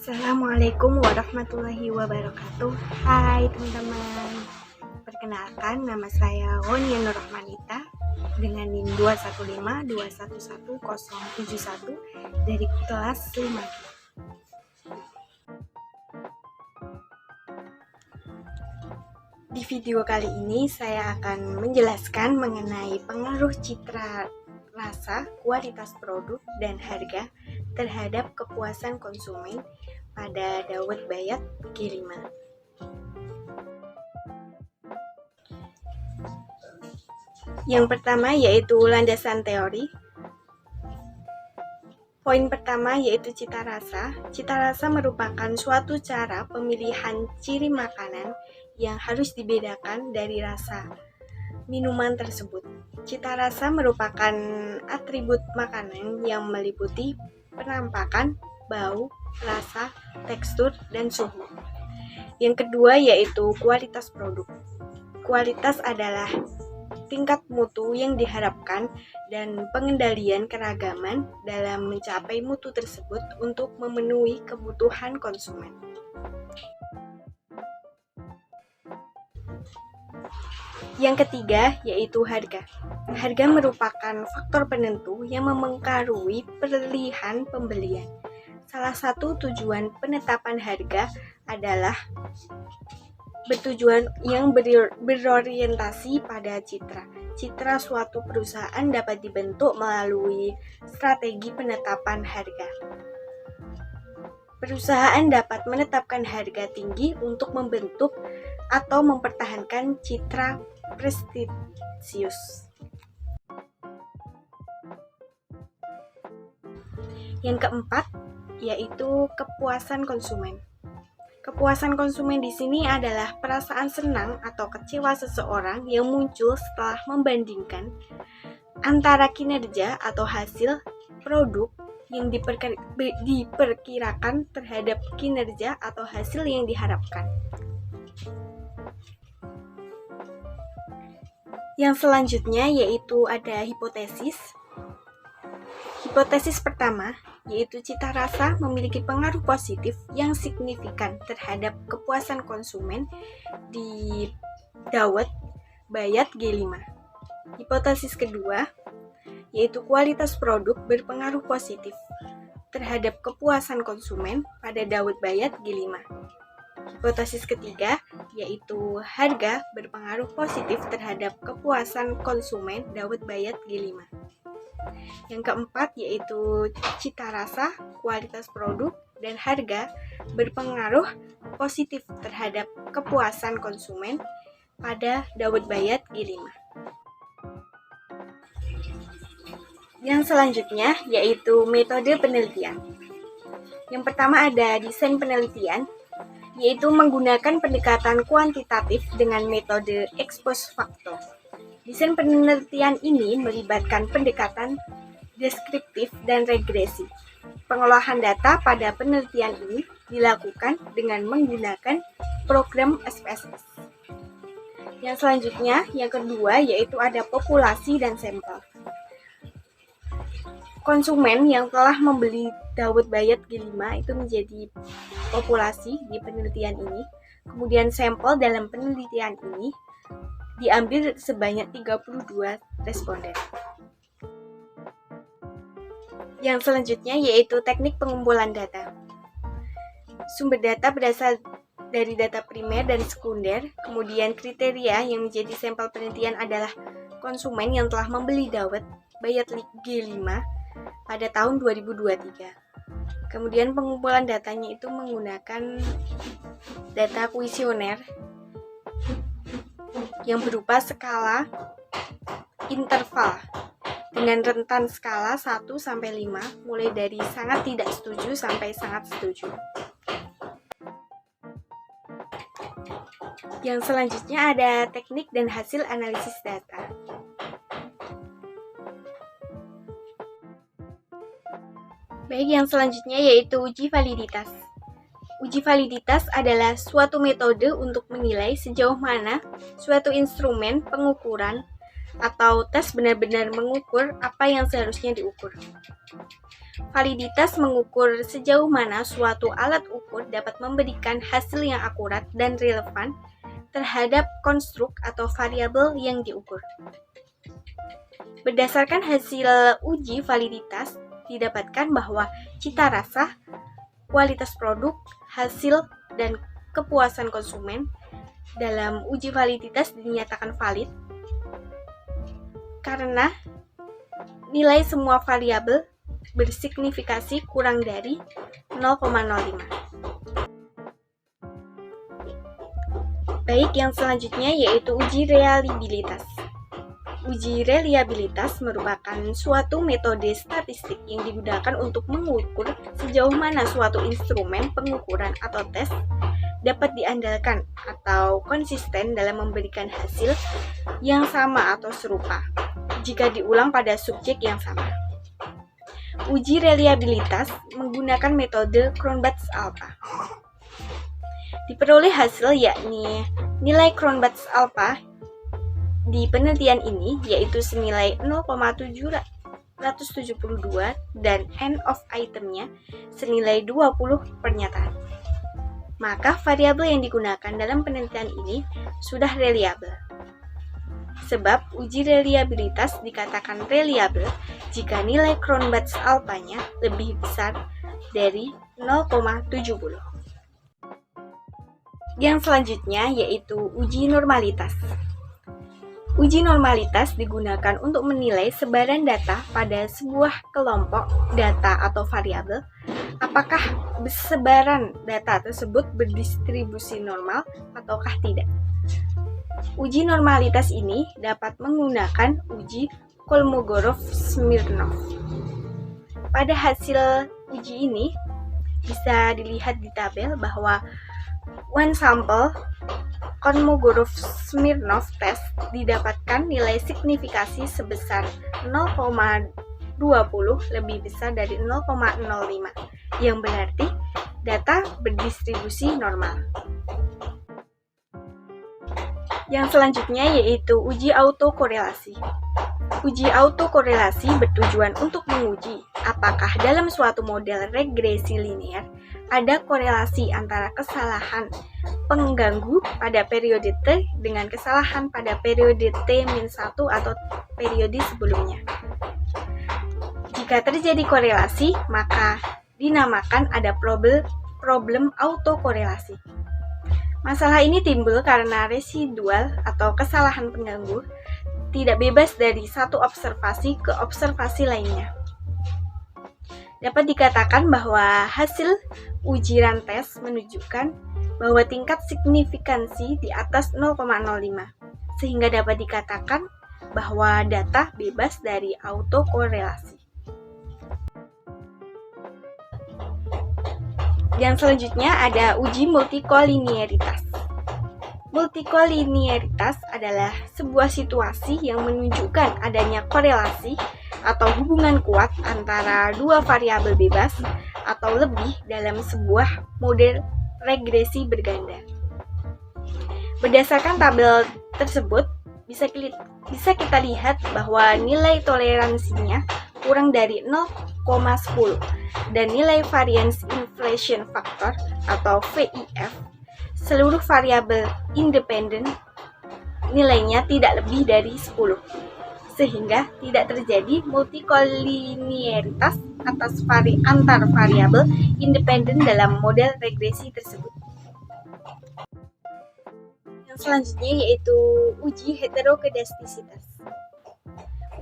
Assalamualaikum warahmatullahi wabarakatuh. Hai teman-teman, perkenalkan nama saya Wonia Nurrahmanita dengan NIM 215211071 dari kelas 5. Di video kali ini saya akan menjelaskan mengenai pengaruh citra rasa, kualitas produk, dan harga terhadap kepuasan konsumen pada Dawet Bayat G5. Yang pertama yaitu landasan teori. Poin pertama yaitu cita rasa. Cita rasa merupakan suatu cara pemilihan ciri makanan yang harus dibedakan dari rasa minuman tersebut. Cita rasa merupakan atribut makanan yang meliputi penampakan, bau, rasa, tekstur, dan suhu. Yang kedua yaitu kualitas produk. Kualitas adalah tingkat mutu yang diharapkan dan pengendalian keragaman dalam mencapai mutu tersebut untuk memenuhi kebutuhan konsumen. Yang ketiga yaitu harga. Harga merupakan faktor penentu yang memengaruhi pilihan pembelian. Salah satu tujuan penetapan harga adalah berorientasi pada citra. Citra suatu perusahaan dapat dibentuk melalui strategi penetapan harga. Perusahaan dapat menetapkan harga tinggi untuk membentuk atau mempertahankan citra prestisius. Yang keempat yaitu kepuasan konsumen. Kepuasan konsumen di sini adalah perasaan senang atau kecewa seseorang yang muncul setelah membandingkan antara kinerja atau hasil produk yang diperkirakan terhadap kinerja atau hasil yang diharapkan. Yang selanjutnya yaitu ada hipotesis. Hipotesis pertama yaitu cita rasa memiliki pengaruh positif yang signifikan terhadap kepuasan konsumen di Dawet Bayat G5. Hipotesis kedua yaitu kualitas produk berpengaruh positif terhadap kepuasan konsumen pada Dawet Bayat G5. Hipotesis ketiga yaitu harga berpengaruh positif terhadap kepuasan konsumen Dawet Bayat G5. Yang keempat yaitu cita rasa, kualitas produk, dan harga berpengaruh positif terhadap kepuasan konsumen pada Dawet Bayat G5. Yang selanjutnya yaitu metode penelitian. Yang pertama ada desain penelitian, yaitu menggunakan pendekatan kuantitatif dengan metode ex post facto. Desain penelitian ini melibatkan pendekatan deskriptif dan regresi. Pengolahan data pada penelitian ini dilakukan dengan menggunakan program SPSS. Yang selanjutnya, yang kedua yaitu ada populasi dan sampel. Konsumen yang telah membeli Dawet Bayat G5 itu menjadi populasi di penelitian ini. Kemudian sampel dalam penelitian ini diambil sebanyak 32 responden. Yang selanjutnya yaitu teknik pengumpulan data. Sumber data berasal dari data primer dan sekunder. Kemudian kriteria yang menjadi sampel penelitian adalah konsumen yang telah membeli Dawet Bayat G5 pada tahun 2023. Kemudian pengumpulan datanya itu menggunakan data kuesioner yang berupa skala interval dengan rentan skala 1 sampai 5, mulai dari sangat tidak setuju sampai sangat setuju. Yang selanjutnya ada teknik dan hasil analisis data. Baik, yang selanjutnya yaitu uji validitas. Uji validitas adalah suatu metode untuk menilai sejauh mana suatu instrumen pengukuran atau tes benar-benar mengukur apa yang seharusnya diukur. Validitas mengukur sejauh mana suatu alat ukur dapat memberikan hasil yang akurat dan relevan terhadap konstruk atau variabel yang diukur. Berdasarkan hasil uji validitas, didapatkan bahwa cita rasa, kualitas produk, hasil, dan kepuasan konsumen dalam uji validitas dinyatakan valid karena nilai semua variabel bersignifikasi kurang dari 0,05. Baik, yang selanjutnya yaitu uji reliabilitas. Uji reliabilitas merupakan suatu metode statistik yang digunakan untuk mengukur sejauh mana suatu instrumen pengukuran atau tes dapat diandalkan atau konsisten dalam memberikan hasil yang sama atau serupa jika diulang pada subjek yang sama. Uji reliabilitas menggunakan metode Cronbach's-Alpha. Diperoleh hasil yakni nilai Cronbach's-Alpha di penelitian ini yaitu senilai 0,772 dan end of itemnya senilai 20 pernyataan. Maka variabel yang digunakan dalam penelitian ini sudah reliable. Sebab uji reliabilitas dikatakan reliable jika nilai Cronbach's-Alpha-nya lebih besar dari 0,70. Yang selanjutnya yaitu uji normalitas. Uji normalitas digunakan untuk menilai sebaran data pada sebuah kelompok data atau variabel, apakah sebaran data tersebut berdistribusi normal ataukah tidak. Uji normalitas ini dapat menggunakan uji Kolmogorov-Smirnov. Pada hasil uji ini bisa dilihat di tabel bahwa one sample Kolmogorov-Smirnov test didapatkan nilai signifikasi sebesar 0,20 lebih besar dari 0,05 yang berarti data berdistribusi normal. Yang selanjutnya yaitu uji autokorelasi. Uji autokorelasi bertujuan untuk menguji apakah dalam suatu model regresi linear ada korelasi antara kesalahan pengganggu pada periode T dengan kesalahan pada periode T-1 atau periode sebelumnya. Jika terjadi korelasi, maka dinamakan ada problem autokorelasi. Masalah ini timbul karena residual atau kesalahan pengganggu tidak bebas dari satu observasi ke observasi lainnya. Dapat dikatakan bahwa hasil uji rantes menunjukkan bahwa tingkat signifikansi di atas 0,05, sehingga dapat dikatakan bahwa data bebas dari autokorelasi. Yang selanjutnya ada uji multikolinearitas. Multikolinearitas adalah sebuah situasi yang menunjukkan adanya korelasi atau hubungan kuat antara dua variabel bebas atau lebih dalam sebuah model regresi berganda. Berdasarkan tabel tersebut, bisa kita lihat bahwa nilai toleransinya kurang dari 0,10 dan nilai variance inflation factor atau VIF seluruh variabel independen nilainya tidak lebih dari 10, sehingga tidak terjadi multikolinearitas antar variabel independen dalam model regresi tersebut. Yang selanjutnya yaitu uji heterokedastisitas.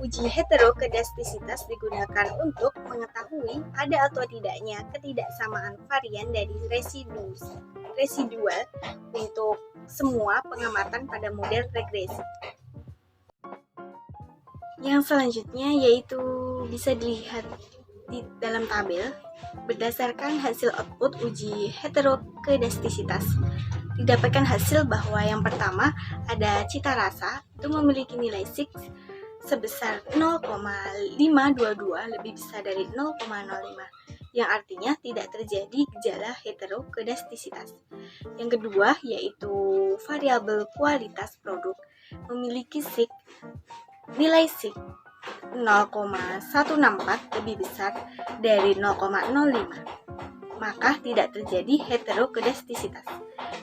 Uji heterokedastisitas digunakan untuk mengetahui ada atau tidaknya ketidaksamaan varian dari residual untuk semua pengamatan pada model regresi. Yang selanjutnya yaitu bisa dilihat di dalam tabel berdasarkan hasil output uji heterokedastisitas. Didapatkan hasil bahwa yang pertama ada cita rasa itu memiliki nilai SIG sebesar 0,522 lebih besar dari 0,05 yang artinya tidak terjadi gejala heterokedastisitas. Yang kedua yaitu variabel kualitas produk memiliki SIG nilai SIK 0,164 lebih besar dari 0,05, maka tidak terjadi heterokedastisitas.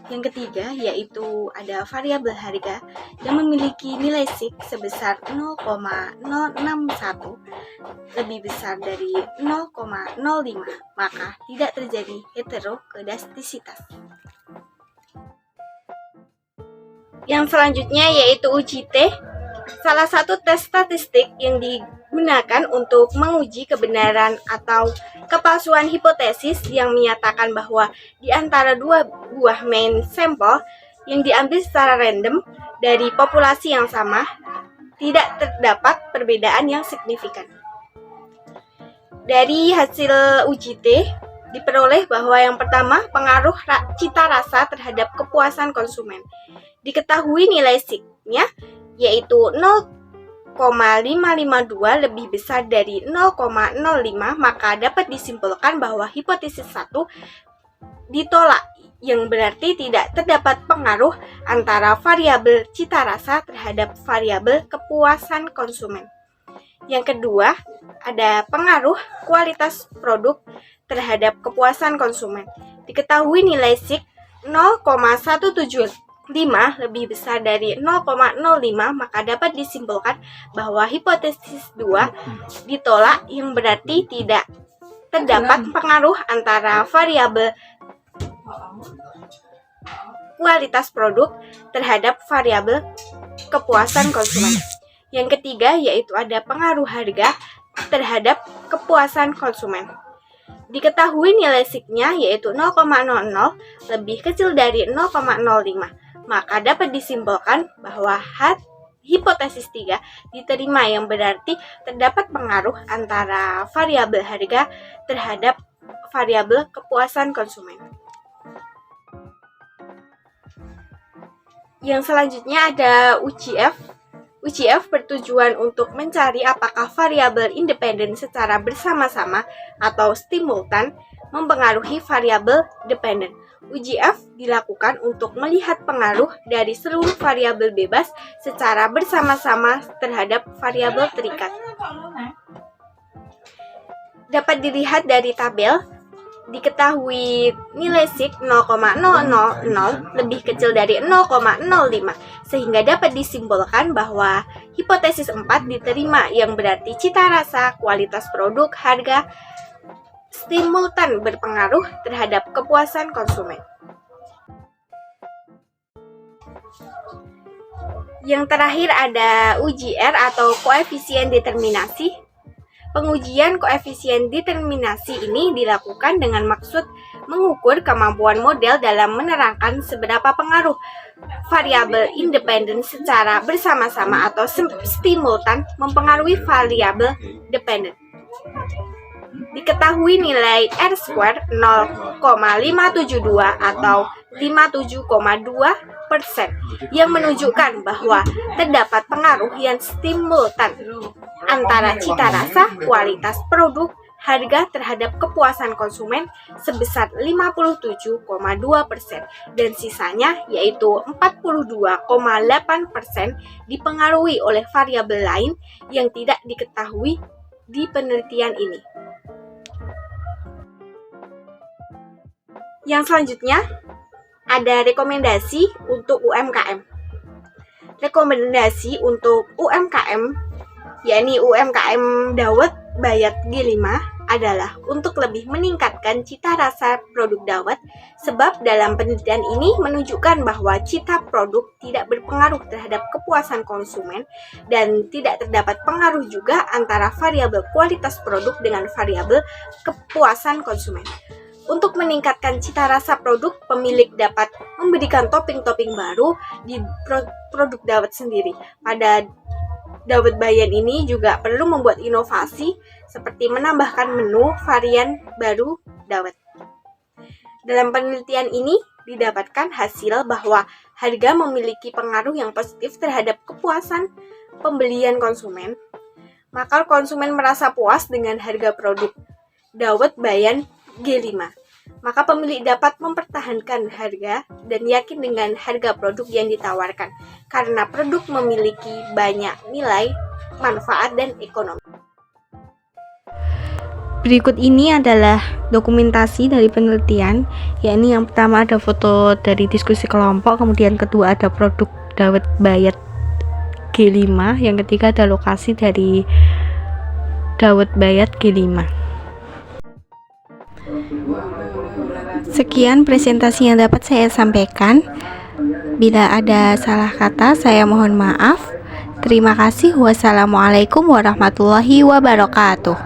Yang ketiga yaitu ada variabel harga yang memiliki nilai SIK sebesar 0,061 lebih besar dari 0,05, maka tidak terjadi heterokedastisitas. Yang selanjutnya yaitu uji T, salah satu tes statistik yang digunakan untuk menguji kebenaran atau kepalsuan hipotesis yang menyatakan bahwa di antara dua buah main sampel yang diambil secara random dari populasi yang sama, tidak terdapat perbedaan yang signifikan. Dari hasil uji T, diperoleh bahwa yang pertama, pengaruh cita rasa terhadap kepuasan konsumen. Diketahui nilai SIK-nya yaitu 0,552 lebih besar dari 0,05, maka dapat disimpulkan bahwa hipotesis 1 ditolak, yang berarti tidak terdapat pengaruh antara variabel cita rasa terhadap variabel kepuasan konsumen. Yang kedua, ada pengaruh kualitas produk terhadap kepuasan konsumen. Diketahui nilai SIK 0,175 lebih besar dari 0,05, maka dapat disimpulkan bahwa hipotesis 2 ditolak, yang berarti tidak terdapat pengaruh antara variabel kualitas produk terhadap variabel kepuasan konsumen. Yang ketiga yaitu ada pengaruh harga terhadap kepuasan konsumen. Diketahui nilai SIK-nya yaitu 0,00 lebih kecil dari 0,05, maka dapat disimpulkan bahwa hipotesis 3 diterima, yang berarti terdapat pengaruh antara variabel harga terhadap variabel kepuasan konsumen. Yang selanjutnya ada uji F. Uji F bertujuan untuk mencari apakah variabel independen secara bersama-sama atau simultan mempengaruhi variabel dependen. Uji F dilakukan untuk melihat pengaruh dari seluruh variabel bebas secara bersama-sama terhadap variabel terikat. Dapat dilihat dari tabel, diketahui nilai SIK 0,000 lebih kecil dari 0,05, sehingga dapat disimpulkan bahwa hipotesis 4 diterima, yang berarti cita rasa, kualitas produk, harga simultan berpengaruh terhadap kepuasan konsumen. Yang terakhir ada uji R atau koefisien determinasi. Pengujian koefisien determinasi ini dilakukan dengan maksud mengukur kemampuan model dalam menerangkan seberapa pengaruh variabel independen secara bersama-sama atau simultan mempengaruhi variabel dependen. Diketahui nilai R-square 0,572 atau 57,2%, yang menunjukkan bahwa terdapat pengaruh yang simultan antara cita rasa, kualitas produk, harga terhadap kepuasan konsumen sebesar 57,2%, dan sisanya yaitu 42,8% dipengaruhi oleh variabel lain yang tidak diketahui di penelitian ini. Yang selanjutnya ada rekomendasi untuk UMKM. Rekomendasi untuk UMKM yakni UMKM Dawet Bayat G5 adalah untuk lebih meningkatkan cita rasa produk dawet, sebab dalam penelitian ini menunjukkan bahwa cita produk tidak berpengaruh terhadap kepuasan konsumen dan tidak terdapat pengaruh juga antara variabel kualitas produk dengan variabel kepuasan konsumen. Untuk meningkatkan cita rasa produk, pemilik dapat memberikan topping-topping baru di produk dawet sendiri. Pada Dawet Bayan ini juga perlu membuat inovasi seperti menambahkan menu varian baru dawet. Dalam penelitian ini didapatkan hasil bahwa harga memiliki pengaruh yang positif terhadap kepuasan pembelian konsumen. Maka konsumen merasa puas dengan harga produk Dawet Bayan G5. Maka pemilik dapat mempertahankan harga dan yakin dengan harga produk yang ditawarkan, karena produk memiliki banyak nilai manfaat dan ekonomi. Berikut ini adalah dokumentasi dari penelitian, yakni yang pertama ada foto dari diskusi kelompok, kemudian kedua ada produk dawet bayat G5, yang ketiga ada lokasi dari dawet bayat G5. Sekian presentasi yang dapat saya sampaikan. Bila ada salah kata, saya mohon maaf. Terima kasih. Wassalamualaikum warahmatullahi wabarakatuh.